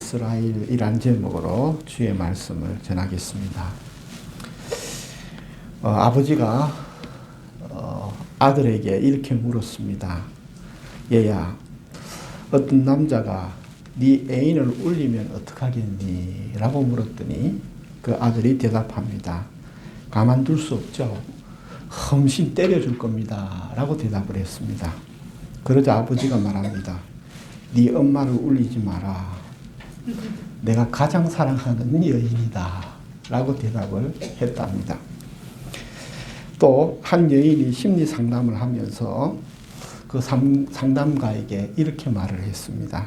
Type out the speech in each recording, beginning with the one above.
이스라엘이라는 제목으로 주의 말씀을 전하겠습니다. 아버지가 아들에게 이렇게 물었습니다. 얘야, 어떤 남자가 네 애인을 울리면 어떡하겠니? 라고 물었더니 그 아들이 대답합니다. 가만둘 수 없죠. 험신 때려줄 겁니다. 라고 대답을 했습니다. 그러자 아버지가 말합니다. 네 엄마를 울리지 마라. 내가 가장 사랑하는 여인이다. 라고 대답을 했답니다. 또 한 여인이 심리 상담을 하면서 그 상담가에게 이렇게 말을 했습니다.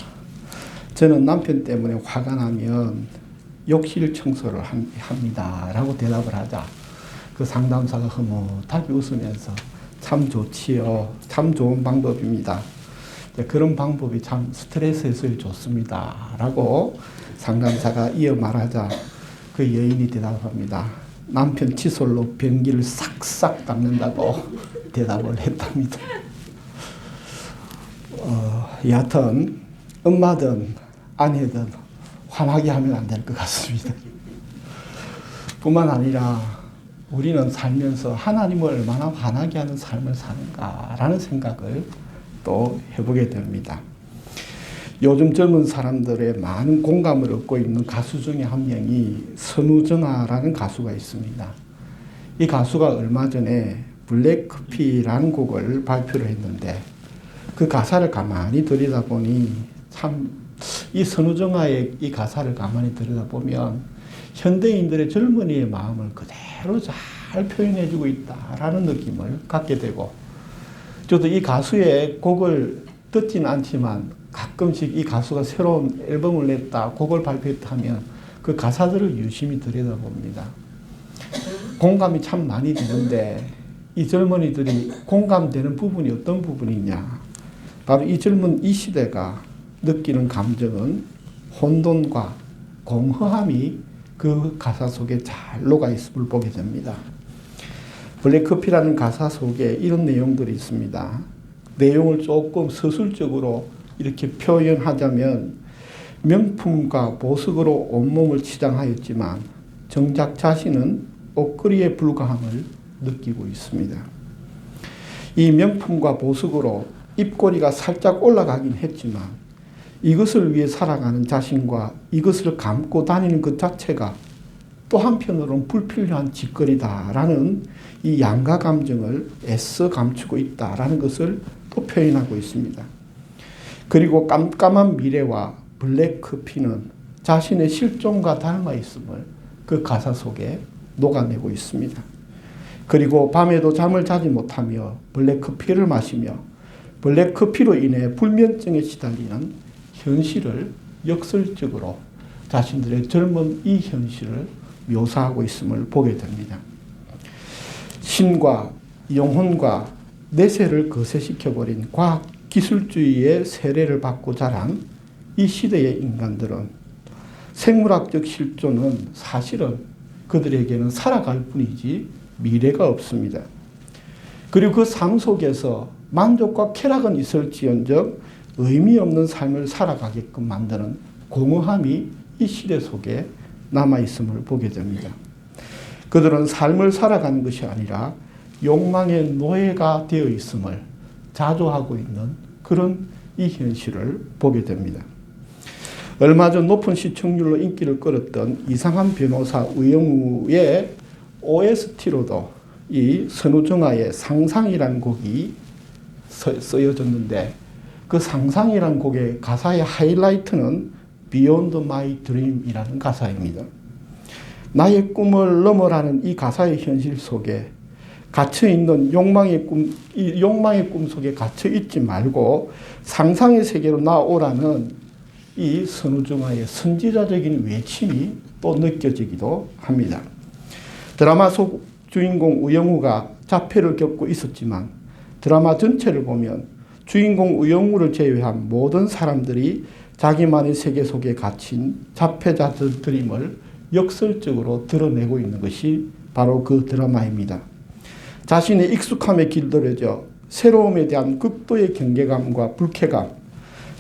저는 남편 때문에 화가 나면 욕실 청소를 합니다. 라고 대답을 하자 그 상담사가 흐뭇하게 웃으면서 참 좋지요. 참 좋은 방법입니다. 그런 방법이 참 스트레스 해소에 좋습니다. 라고 상담사가 이어 말하자 그 여인이 대답합니다. 남편 칫솔로 변기를 싹싹 닦는다고 대답을 했답니다. 여하튼 엄마든 아내든 화나게 하면 안 될 것 같습니다. 뿐만 아니라 우리는 살면서 하나님을 얼마나 화나게 하는 삶을 사는가라는 생각을 또 해보게 됩니다. 요즘 젊은 사람들의 많은 공감을 얻고 있는 가수 중에 한 명이 선우정아라는 가수가 있습니다. 이 가수가 얼마 전에 블랙커피라는 곡을 발표를 했는데 그 가사를 가만히 들여다보니 참 이 선우정아의 이 가사를 가만히 들여다보면 현대인들의 젊은이의 마음을 그대로 잘 표현해주고 있다라는 느낌을 갖게 되고 저도 이 가수의 곡을 듣지는 않지만 가끔씩 이 가수가 새로운 앨범을 냈다, 곡을 발표했다 하면 그 가사들을 유심히 들여다봅니다. 공감이 참 많이 되는데 이 젊은이들이 공감되는 부분이 어떤 부분이냐. 바로 이 시대가 느끼는 감정은 혼돈과 공허함이 그 가사 속에 잘 녹아 있음을 보게 됩니다. 블랙커피라는 가사 속에 이런 내용들이 있습니다. 내용을 조금 서술적으로 이렇게 표현하자면 명품과 보석으로 온몸을 치장하였지만 정작 자신은 옷걸이에 불과함을 느끼고 있습니다. 이 명품과 보석으로 입꼬리가 살짝 올라가긴 했지만 이것을 위해 살아가는 자신과 이것을 감고 다니는 것 자체가 또 한편으로는 불필요한 짓거리다라는 이 양가 감정을 애써 감추고 있다라는 것을 또 표현하고 있습니다. 그리고 깜깜한 미래와 블랙커피는 자신의 실존과 닮아 있음을 그 가사 속에 녹아내고 있습니다. 그리고 밤에도 잠을 자지 못하며 블랙커피를 마시며 블랙커피로 인해 불면증에 시달리는 현실을 역설적으로 자신들의 젊은 이 현실을 묘사하고 있음을 보게 됩니다. 신과 영혼과 내세를 거세시켜버린 과학 기술주의의 세례를 받고 자란 이 시대의 인간들은 생물학적 실존은 사실은 그들에게는 살아갈 뿐이지 미래가 없습니다. 그리고 그 삶 속에서 만족과 쾌락은 있을지언정 의미 없는 삶을 살아가게끔 만드는 공허함이 이 시대 속에 남아있음을 보게 됩니다. 그들은 삶을 살아가는 것이 아니라 욕망의 노예가 되어 있음을 자조하고 있는 그런 이 현실을 보게 됩니다. 얼마 전 높은 시청률로 인기를 끌었던 이상한 변호사 우영우의 OST로도 이 선우정아의 상상이라는 곡이 쓰여졌는데 그 상상이라는 곡의 가사의 하이라이트는 Beyond My Dream이라는 가사입니다. 나의 꿈을 넘어라는 이 가사의 현실 속에 갇혀있는 욕망의 꿈 속에 갇혀있지 말고 상상의 세계로 나오라는 이 선우정아의 선지자적인 외침이 또 느껴지기도 합니다. 드라마 속 주인공 우영우가 자폐를 겪고 있었지만 드라마 전체를 보면 주인공 우영우를 제외한 모든 사람들이 자기만의 세계 속에 갇힌 자폐자들임을 역설적으로 드러내고 있는 것이 바로 그 드라마입니다. 자신의 익숙함에 길들여져 새로움에 대한 극도의 경계감과 불쾌감,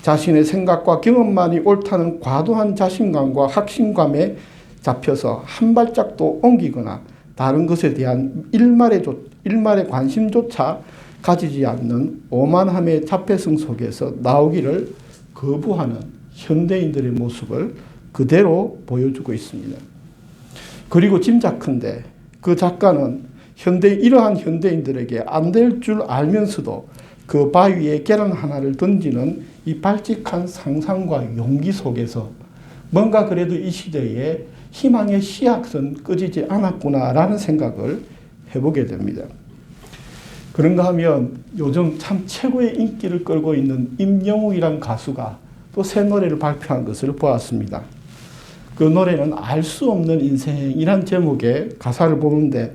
자신의 생각과 경험만이 옳다는 과도한 자신감과 확신감에 잡혀서 한 발짝도 옮기거나 다른 것에 대한 일말의 관심조차 가지지 않는 오만함의 자폐성 속에서 나오기를 거부하는 현대인들의 모습을 그대로 보여주고 있습니다. 그리고 짐작컨대 그 작가는 이러한 현대인들에게 안 될 줄 알면서도 그 바위에 계란 하나를 던지는 이 발칙한 상상과 용기 속에서 뭔가 그래도 이 시대에 희망의 씨앗은 꺼지지 않았구나라는 생각을 해보게 됩니다. 그런가 하면 요즘 참 최고의 인기를 끌고 있는 임영웅이란 가수가 또 새 노래를 발표한 것을 보았습니다. 그 노래는 알 수 없는 인생이란 제목의 가사를 보는데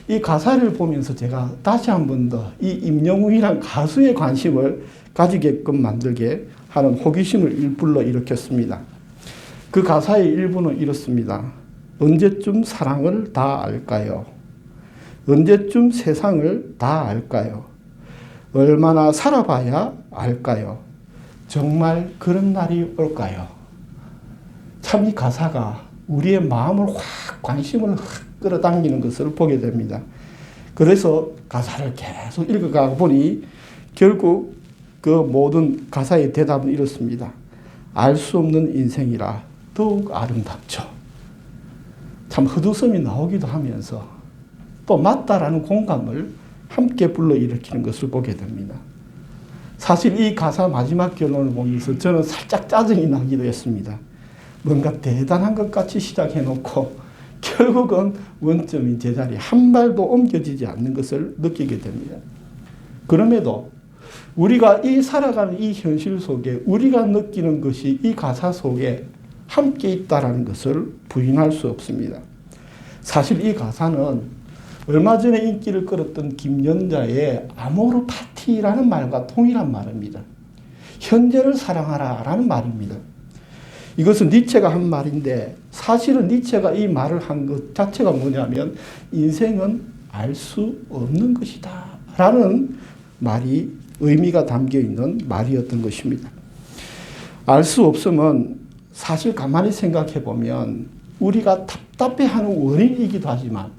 이 가사를 보면서 제가 다시 한 번 더 이 임영웅이란 가수의 관심을 가지게끔 만들게 하는 호기심을 불러일으켰습니다. 그 가사의 일부는 이렇습니다. 언제쯤 사랑을 다 알까요? 언제쯤 세상을 다 알까요? 얼마나 살아봐야 알까요? 정말 그런 날이 올까요? 참 이 가사가 우리의 마음을 확 관심을 확 끌어당기는 것을 보게 됩니다. 그래서 가사를 계속 읽어가 보니 결국 그 모든 가사의 대답은 이렇습니다. 알 수 없는 인생이라 더욱 아름답죠. 참 헛웃음이 나오기도 하면서 또 맞다라는 공감을 함께 불러일으키는 것을 보게 됩니다. 사실 이 가사 마지막 결론을 보면서 저는 살짝 짜증이 나기도 했습니다. 뭔가 대단한 것 같이 시작해놓고 결국은 원점인 제자리에 한 발도 옮겨지지 않는 것을 느끼게 됩니다. 그럼에도 우리가 살아가는 이 현실 속에 우리가 느끼는 것이 이 가사 속에 함께 있다는 것을 부인할 수 없습니다. 사실 이 가사는 얼마 전에 인기를 끌었던 김연자의 아모르 파티라는 말과 동일한 말입니다. 현재를 사랑하라 라는 말입니다. 이것은 니체가 한 말인데 사실은 니체가 이 말을 한 것 자체가 뭐냐면 인생은 알 수 없는 것이다 라는 말이 의미가 담겨 있는 말이었던 것입니다. 알 수 없음은 사실 가만히 생각해 보면 우리가 답답해하는 원인이기도 하지만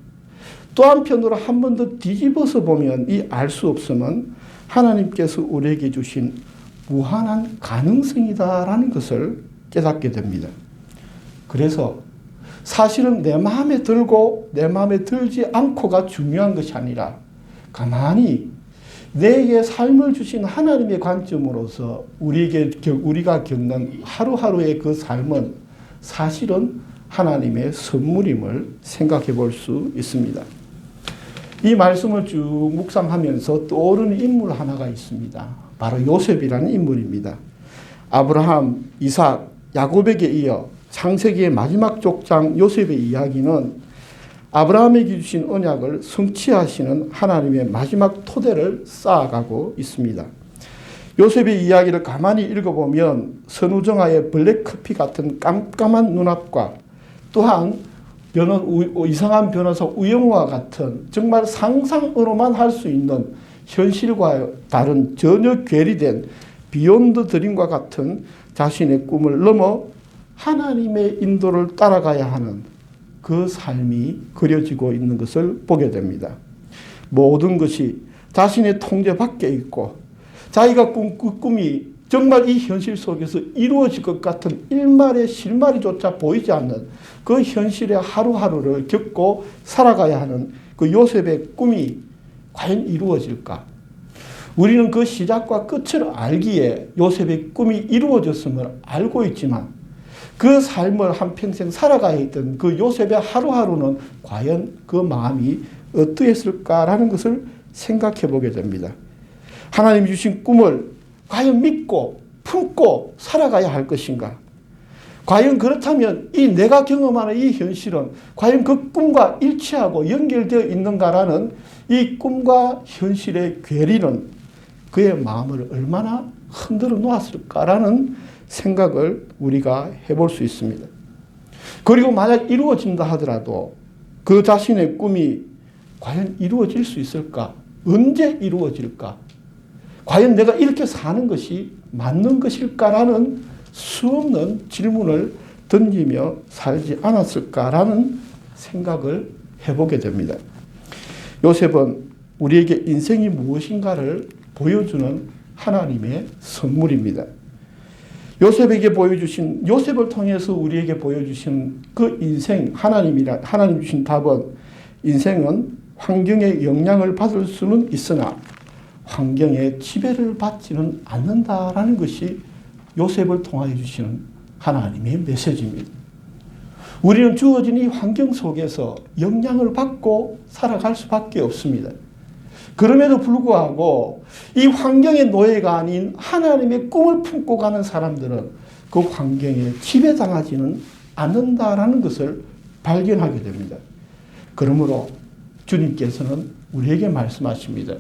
또 한편으로 한 번 더 뒤집어서 보면 이 알 수 없음은 하나님께서 우리에게 주신 무한한 가능성이다라는 것을 깨닫게 됩니다. 그래서 사실은 내 마음에 들고 내 마음에 들지 않고가 중요한 것이 아니라 가만히 내게 삶을 주신 하나님의 관점으로서 우리가 겪는 하루하루의 그 삶은 사실은 하나님의 선물임을 생각해 볼 수 있습니다. 이 말씀을 쭉 묵상하면서 떠오르는 인물 하나가 있습니다. 바로 요셉이라는 인물입니다. 아브라함, 이삭, 야곱에게 이어 창세기의 마지막 족장 요셉의 이야기는 아브라함에게 주신 언약을 성취하시는 하나님의 마지막 토대를 쌓아가고 있습니다. 요셉의 이야기를 가만히 읽어보면 선우정아의 블랙커피 같은 깜깜한 눈앞과 또한 이상한 변호사 우영우와 같은 정말 상상으로만 할 수 있는 현실과 다른 전혀 괴리된 비욘드 드림과 같은 자신의 꿈을 넘어 하나님의 인도를 따라가야 하는 그 삶이 그려지고 있는 것을 보게 됩니다. 모든 것이 자신의 통제 밖에 있고 자기가 꾼 그 꿈이 정말 이 현실 속에서 이루어질 것 같은 일말의 실마리조차 보이지 않는 그 현실의 하루하루를 겪고 살아가야 하는 그 요셉의 꿈이 과연 이루어질까? 우리는 그 시작과 끝을 알기에 요셉의 꿈이 이루어졌음을 알고 있지만 그 삶을 한평생 살아가야 했던 그 요셉의 하루하루는 과연 그 마음이 어떠했을까라는 것을 생각해 보게 됩니다. 하나님이 주신 꿈을 과연 믿고 품고 살아가야 할 것인가? 과연 그렇다면 이 내가 경험하는 이 현실은 과연 그 꿈과 일치하고 연결되어 있는가라는 이 꿈과 현실의 괴리는 그의 마음을 얼마나 흔들어 놓았을까라는 생각을 우리가 해볼 수 있습니다. 그리고 만약 이루어진다 하더라도 그 자신의 꿈이 과연 이루어질 수 있을까? 언제 이루어질까? 과연 내가 이렇게 사는 것이 맞는 것일까라는 수없는 질문을 던지며 살지 않았을까라는 생각을 해보게 됩니다. 요셉은 우리에게 인생이 무엇인가를 보여주는 하나님의 선물입니다. 요셉을 통해서 우리에게 보여주신 그 인생, 하나님 주신 답은 인생은 환경의 영향을 받을 수는 있으나 환경의 지배를 받지는 않는다라는 것이 요셉을 통하여 주시는 하나님의 메시지입니다. 우리는 주어진 이 환경 속에서 영향을 받고 살아갈 수밖에 없습니다. 그럼에도 불구하고 이 환경의 노예가 아닌 하나님의 꿈을 품고 가는 사람들은 그 환경에 지배당하지는 않는다라는 것을 발견하게 됩니다. 그러므로 주님께서는 우리에게 말씀하십니다.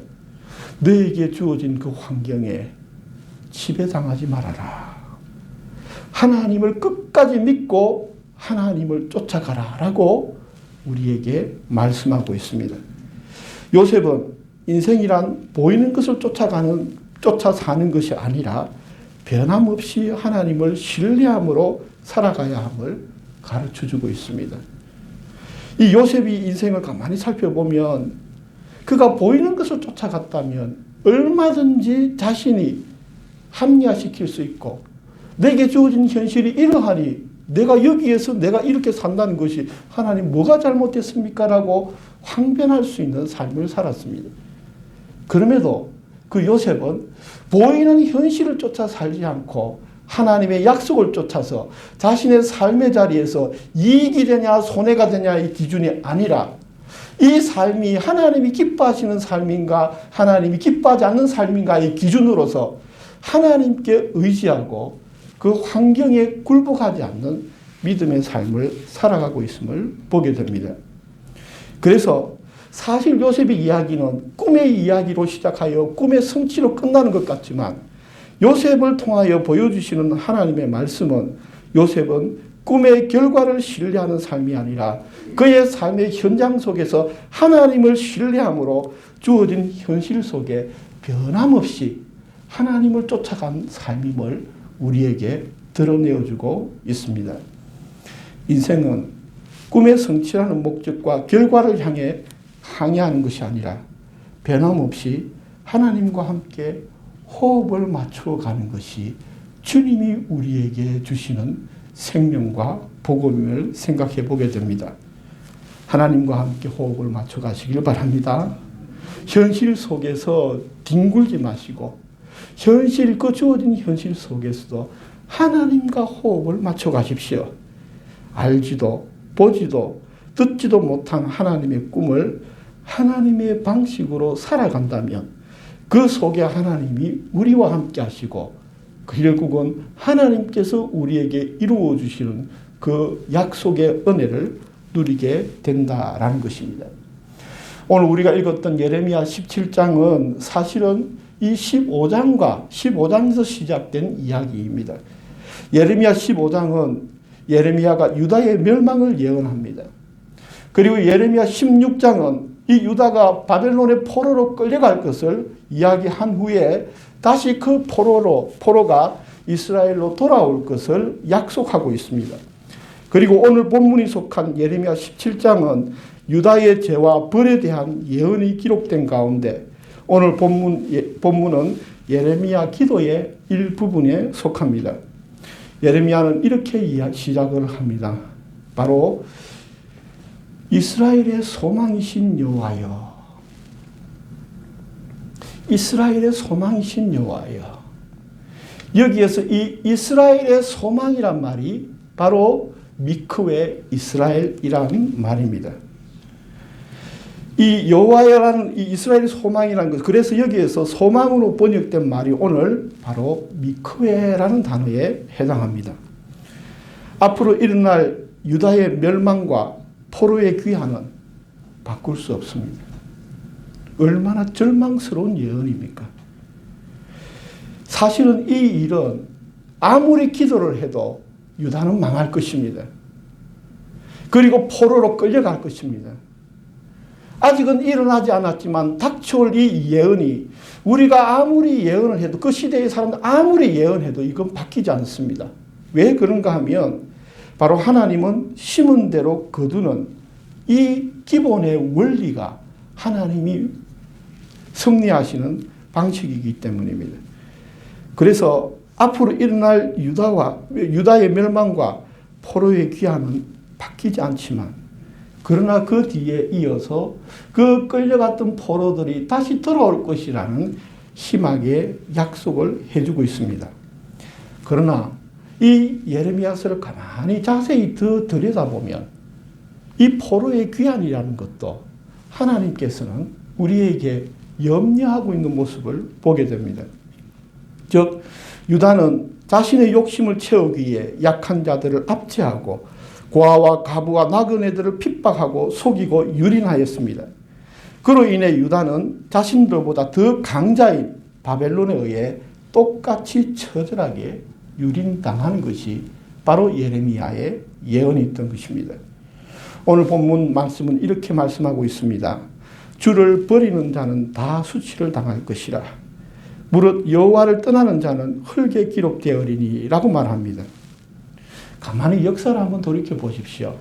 너에게 주어진 그 환경에 지배당하지 말아라. 하나님을 끝까지 믿고 하나님을 쫓아가라 라고 우리에게 말씀하고 있습니다. 요셉은 인생이란 보이는 것을 쫓아 사는 것이 아니라 변함없이 하나님을 신뢰함으로 살아가야 함을 가르쳐주고 있습니다. 이 요셉이 인생을 가만히 살펴보면 그가 보이는 것을 쫓아갔다면 얼마든지 자신이 합리화시킬 수 있고 내게 주어진 현실이 이러하니 내가 여기에서 내가 이렇게 산다는 것이 하나님 뭐가 잘못됐습니까? 라고 항변할 수 있는 삶을 살았습니다. 그럼에도 그 요셉은 보이는 현실을 쫓아 살지 않고 하나님의 약속을 쫓아서 자신의 삶의 자리에서 이익이 되냐 손해가 되냐의 기준이 아니라 이 삶이 하나님이 기뻐하시는 삶인가 하나님이 기뻐하지 않는 삶인가의 기준으로서 하나님께 의지하고 그 환경에 굴복하지 않는 믿음의 삶을 살아가고 있음을 보게 됩니다. 그래서 사실 요셉의 이야기는 꿈의 이야기로 시작하여 꿈의 성취로 끝나는 것 같지만 요셉을 통하여 보여주시는 하나님의 말씀은 요셉은 꿈의 결과를 신뢰하는 삶이 아니라 그의 삶의 현장 속에서 하나님을 신뢰함으로 주어진 현실 속에 변함없이 하나님을 쫓아간 삶임을 우리에게 드러내어주고 있습니다. 인생은 꿈의 성취라는 목적과 결과를 향해 항해하는 것이 아니라 변함없이 하나님과 함께 호흡을 맞추어 가는 것이 주님이 우리에게 주시는 생명과 복음을 생각해 보게 됩니다. 하나님과 함께 호흡을 맞춰 가시길 바랍니다. 현실 속에서 뒹굴지 마시고 그 주어진 현실 속에서도 하나님과 호흡을 맞춰 가십시오. 알지도 보지도 듣지도 못한 하나님의 꿈을 하나님의 방식으로 살아간다면 그 속에 하나님이 우리와 함께 하시고 결국은 하나님께서 우리에게 이루어 주시는 그 약속의 은혜를 누리게 된다라는 것입니다. 오늘 우리가 읽었던 예레미야 17장은 사실은 이 15장에서 시작된 이야기입니다. 예레미야 15장은 예레미야가 유다의 멸망을 예언합니다. 그리고 예레미야 16장은 이 유다가 바벨론의 포로로 끌려갈 것을 이야기한 후에 다시 그 포로가 이스라엘로 돌아올 것을 약속하고 있습니다. 그리고 오늘 본문이 속한 예레미야 17장은 유다의 죄와 벌에 대한 예언이 기록된 가운데 오늘 본문은 예레미야 기도의 일부분에 속합니다. 예레미야는 이렇게 시작을 합니다. 바로 이스라엘의 소망이신 여호와여, 이스라엘의 소망이신 여호와여. 여기에서 이 이스라엘의 소망이란 말이 바로 미크웨 이스라엘이라는 말입니다. 이 여호와여라는 이 이스라엘의 소망이라는 것, 그래서 여기에서 소망으로 번역된 말이 오늘 바로 미크웨라는 단어에 해당합니다. 앞으로 일어날 유다의 멸망과 포로의 귀환은 바꿀 수 없습니다. 얼마나 절망스러운 예언입니까? 사실은 이 일은 아무리 기도를 해도 유다는 망할 것입니다. 그리고 포로로 끌려갈 것입니다. 아직은 일어나지 않았지만 닥쳐올 이 예언이 우리가 아무리 예언을 해도 그 시대의 사람들 아무리 예언해도 이건 바뀌지 않습니다. 왜 그런가 하면 바로 하나님은 심은 대로 거두는 이 기본의 원리가 하나님이 승리하시는 방식이기 때문입니다. 그래서 앞으로 일어날 유다의 멸망과 포로의 귀환은 바뀌지 않지만 그러나 그 뒤에 이어서 그 끌려갔던 포로들이 다시 돌아올 것이라는 희망의 약속을 해주고 있습니다. 그러나 이 예레미야서를 가만히 자세히 더 들여다보면 이 포로의 귀환이라는 것도 하나님께서는 우리에게 염려하고 있는 모습을 보게 됩니다. 즉 유다는 자신의 욕심을 채우기 위해 약한 자들을 압제하고 고아와 가부와 나그네들을 핍박하고 속이고 유린하였습니다. 그로 인해 유다는 자신들보다 더 강자인 바벨론에 의해 똑같이 처절하게 유린당하는 것이 바로 예레미야의 예언이었던 것입니다. 오늘 본문 말씀은 이렇게 말씀하고 있습니다. 주를 버리는 자는 다 수치를 당할 것이라. 무릇 여호와를 떠나는 자는 흙에 기록되어리니 라고 말합니다. 가만히 역사를 한번 돌이켜 보십시오.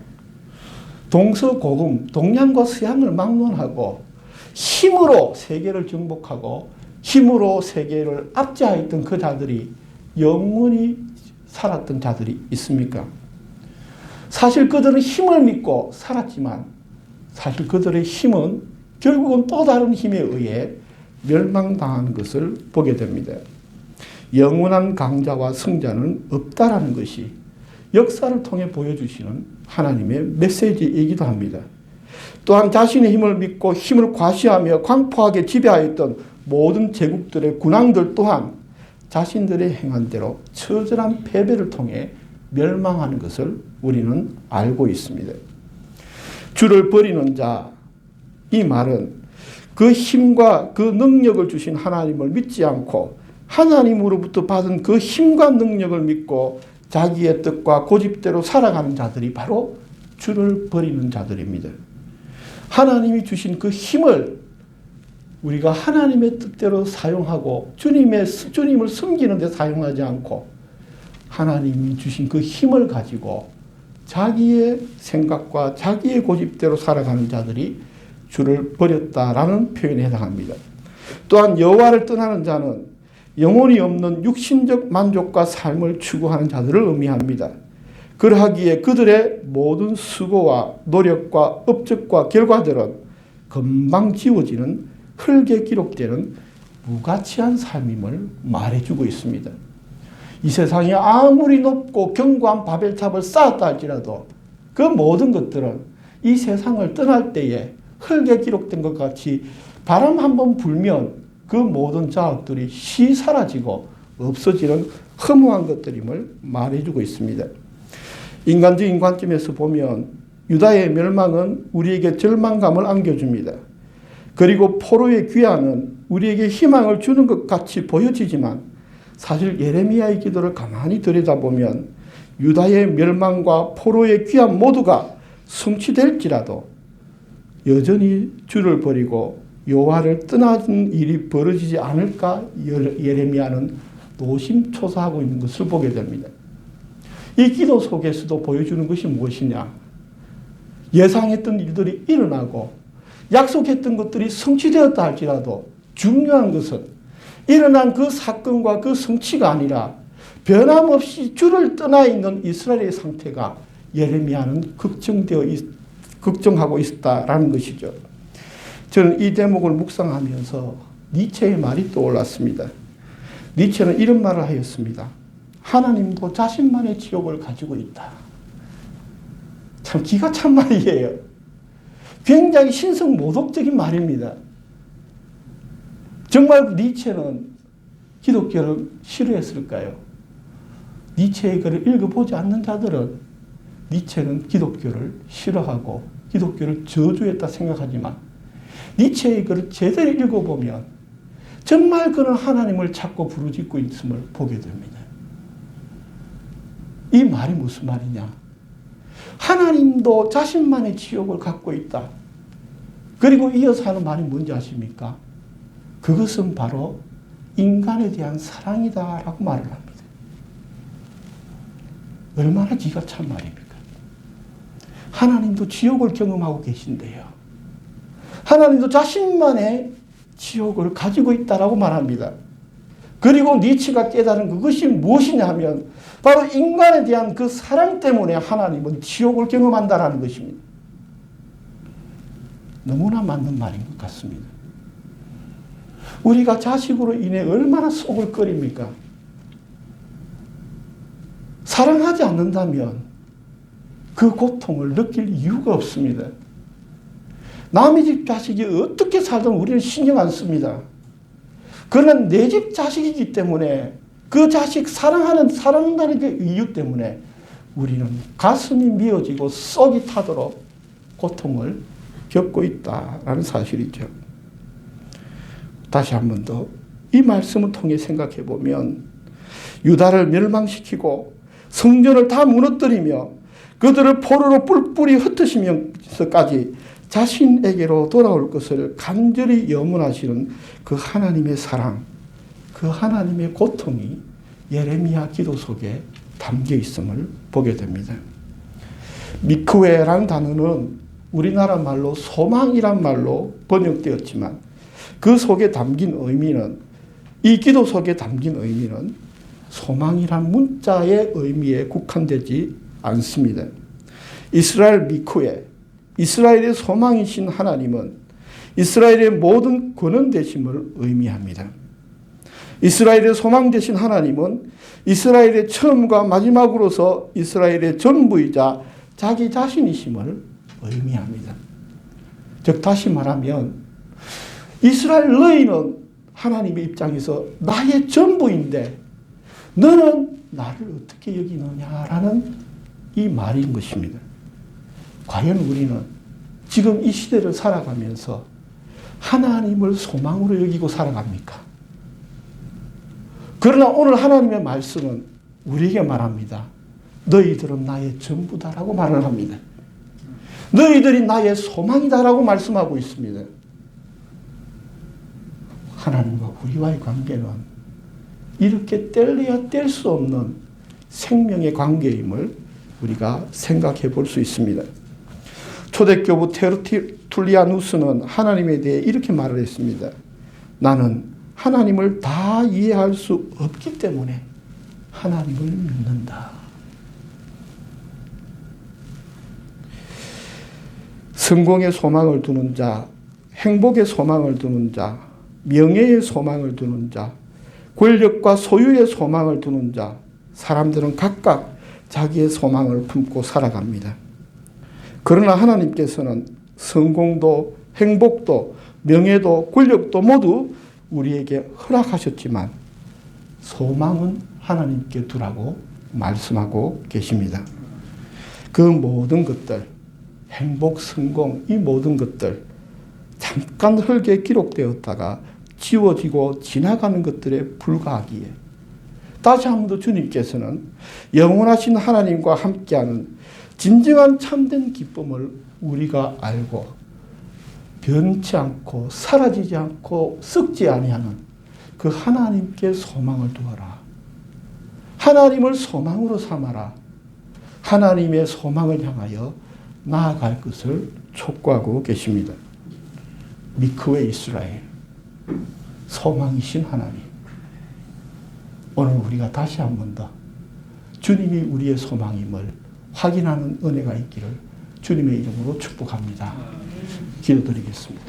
동서고금, 동양과 서양을 막론하고 힘으로 세계를 정복하고 힘으로 세계를 압제하였던 그 자들이 영원히 살았던 자들이 있습니까? 사실 그들은 힘을 믿고 살았지만 사실 그들의 힘은 결국은 또 다른 힘에 의해 멸망당하는 것을 보게 됩니다. 영원한 강자와 승자는 없다라는 것이 역사를 통해 보여주시는 하나님의 메시지이기도 합니다. 또한 자신의 힘을 믿고 힘을 과시하며 광포하게 지배하였던 모든 제국들의 군왕들 또한 자신들의 행한 대로 처절한 패배를 통해 멸망하는 것을 우리는 알고 있습니다. 주를 버리는 자, 이 말은 그 힘과 그 능력을 주신 하나님을 믿지 않고 하나님으로부터 받은 그 힘과 능력을 믿고 자기의 뜻과 고집대로 살아가는 자들이 바로 주를 버리는 자들입니다. 하나님이 주신 그 힘을 우리가 하나님의 뜻대로 사용하고 주님을 섬기는 데 사용하지 않고 하나님이 주신 그 힘을 가지고 자기의 생각과 자기의 고집대로 살아가는 자들이 주를 버렸다라는 표현에 해당합니다. 또한 여호와를 떠나는 자는 영혼이 없는 육신적 만족과 삶을 추구하는 자들을 의미합니다. 그러하기에 그들의 모든 수고와 노력과 업적과 결과들은 금방 지워지는 흙에 기록되는 무가치한 삶임을 말해주고 있습니다. 이 세상이 아무리 높고 견고한 바벨탑을 쌓았다 할지라도 그 모든 것들은 이 세상을 떠날 때에 흙에 기록된 것 같이 바람 한번 불면 그 모든 자업들이 시 사라지고 없어지는 허무한 것들임을 말해주고 있습니다. 인간적인 관점에서 보면 유다의 멸망은 우리에게 절망감을 안겨줍니다. 그리고 포로의 귀환은 우리에게 희망을 주는 것 같이 보여지지만 사실 예레미야의 기도를 가만히 들여다보면 유다의 멸망과 포로의 귀환 모두가 성취될지라도 여전히 주를 버리고 여호와를 떠나는 일이 벌어지지 않을까 예레미야는 노심초사하고 있는 것을 보게 됩니다. 이 기도 속에서도 보여주는 것이 무엇이냐? 예상했던 일들이 일어나고 약속했던 것들이 성취되었다 할지라도 중요한 것은 일어난 그 사건과 그 성취가 아니라 변함없이 주를 떠나 있는 이스라엘의 상태가 예레미야는 걱정하고 있었다라는 것이죠. 저는 이 대목을 묵상하면서 니체의 말이 떠올랐습니다. 니체는 이런 말을 하였습니다. 하나님도 자신만의 지옥을 가지고 있다. 참 기가 찬 말이에요. 굉장히 신성모독적인 말입니다. 정말 니체는 기독교를 싫어했을까요? 니체의 글을 읽어보지 않는 자들은 니체는 기독교를 싫어하고 기독교를 저주했다 생각하지만 니체의 글을 제대로 읽어보면 정말 그는 하나님을 찾고 부르짖고 있음을 보게 됩니다. 이 말이 무슨 말이냐? 하나님도 자신만의 지옥을 갖고 있다. 그리고 이어서 하는 말이 뭔지 아십니까? 그것은 바로 인간에 대한 사랑이다라고 말을 합니다. 얼마나 기가 찬 말입니까? 하나님도 지옥을 경험하고 계신데요. 하나님도 자신만의 지옥을 가지고 있다라고 말합니다. 그리고 니치가 깨달은 그것이 무엇이냐 하면 바로 인간에 대한 그 사랑 때문에 하나님은 지옥을 경험한다라는 것입니다. 너무나 맞는 말인 것 같습니다. 우리가 자식으로 인해 얼마나 속을 끓입니까? 사랑하지 않는다면 그 고통을 느낄 이유가 없습니다. 남의 집 자식이 어떻게 살든 우리는 신경 안 씁니다. 그러나 내 집 자식이기 때문에 그 자식 사랑한다는 그 이유 때문에 우리는 가슴이 미어지고 쏙이 타도록 고통을 겪고 있다라는 사실이죠. 다시 한 번 더 이 말씀을 통해 생각해 보면 유다를 멸망시키고 성전을 다 무너뜨리며 그들을 포로로 뿔뿔이 흩으시면서까지 자신에게로 돌아올 것을 간절히 염원하시는 그 하나님의 사랑, 그 하나님의 고통이 예레미야 기도 속에 담겨 있음을 보게 됩니다. 미크웨라는 단어는 우리나라 말로 소망이란 말로 번역되었지만 그 속에 담긴 의미는, 이 기도 속에 담긴 의미는 소망이란 문자의 의미에 국한되지 않습니다. 이스라엘 미크웨, 이스라엘의 소망이신 하나님은 이스라엘의 모든 근원 되심을 의미합니다. 이스라엘의 소망 되신 하나님은 이스라엘의 처음과 마지막으로서 이스라엘의 전부이자 자기 자신이심을 의미합니다. 즉 다시 말하면 이스라엘 너희는 하나님의 입장에서 나의 전부인데 너는 나를 어떻게 여기느냐라는 이 말인 것입니다. 과연 우리는 지금 이 시대를 살아가면서 하나님을 소망으로 여기고 살아갑니까? 그러나 오늘 하나님의 말씀은 우리에게 말합니다. 너희들은 나의 전부다라고 말을 합니다. 너희들이 나의 소망이다라고 말씀하고 있습니다. 하나님과 우리와의 관계는 이렇게 뗄래야 뗄 수 없는 생명의 관계임을 우리가 생각해 볼 수 있습니다. 초대교부 테르툴리아누스는 하나님에 대해 이렇게 말을 했습니다. 나는 하나님을 다 이해할 수 없기 때문에 하나님을 믿는다. 성공의 소망을 두는 자, 행복의 소망을 두는 자, 명예의 소망을 두는 자, 권력과 소유의 소망을 두는 자, 사람들은 각각 자기의 소망을 품고 살아갑니다. 그러나 하나님께서는 성공도 행복도 명예도 권력도 모두 우리에게 허락하셨지만 소망은 하나님께 두라고 말씀하고 계십니다. 그 모든 것들, 행복, 성공, 이 모든 것들 잠깐 흙에 기록되었다가 지워지고 지나가는 것들에 불과하기에 다시 한 번 더 주님께서는 영원하신 하나님과 함께하는 진정한 참된 기쁨을 우리가 알고 변치 않고 사라지지 않고 썩지 아니하는 그 하나님께 소망을 두어라. 하나님을 소망으로 삼아라. 하나님의 소망을 향하여 나아갈 것을 촉구하고 계십니다. 미크웨 이스라엘, 소망이신 하나님. 오늘 우리가 다시 한 번 더 주님이 우리의 소망임을 확인하는 은혜가 있기를 주님의 이름으로 축복합니다. 기도드리겠습니다.